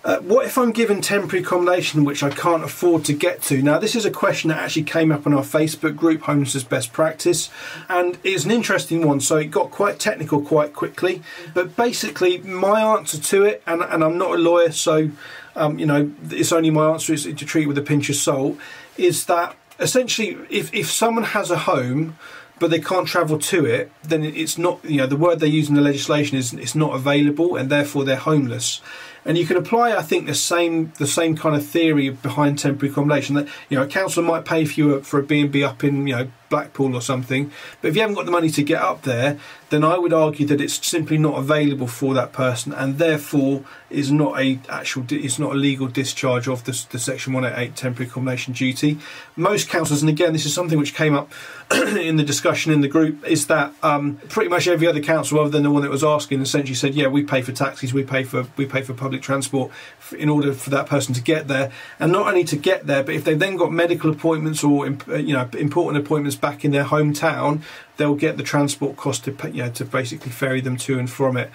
What if I'm given temporary accommodation which I can't afford to get to? Now, this is a question that actually came up on our Facebook group, Homelessness Best Practice, and it's an interesting one. So it got quite technical quite quickly. But basically, my answer to it, and I'm not a lawyer, so you know, it's only my answer is to treat it with a pinch of salt, is that essentially if someone has a home but they can't travel to it, then it's not, you know, the word they use in the legislation is it's not available, and therefore they're homeless. And you can apply, I think, the same kind of theory behind temporary accommodation. That, you know, a council might pay for you for a B&B up in, you know, Blackpool or something, but if you haven't got the money to get up there, then I would argue that it's simply not available for that person, and therefore is not it's not a legal discharge of the Section 188 temporary accommodation duty. Most councils, and again, this is something which came up in the discussion in the group, is that pretty much every other council, other than the one that was asking, essentially said, yeah, we pay for taxis, we pay for public transport in order for that person to get there, and not only to get there, but if they've then got medical appointments or, you know, important appointments back in their hometown, they'll get the transport cost to pay, you know, to basically ferry them to and from it.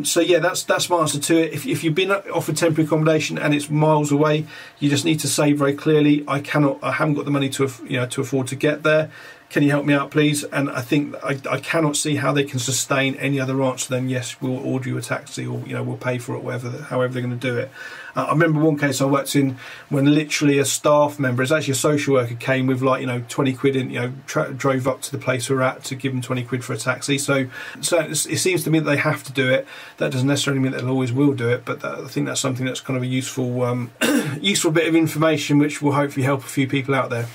So yeah, that's my answer to it. If you've been offered temporary accommodation and it's miles away, you just need to say very clearly, I haven't got the money to, you know, to afford to get there. Can you help me out, please? And I think I cannot see how they can sustain any other answer than yes, we'll order you a taxi, or, you know, we'll pay for it, however they're going to do it. I remember one case I worked in when literally a staff member, it's actually a social worker, came with, like, you know, 20 quid in, you know, drove up to the place we're at to give them 20 quid for a taxi. So it seems to me that they have to do it. That doesn't necessarily mean that they always will do it, but I think that's something that's kind of a useful useful bit of information which will hopefully help a few people out there.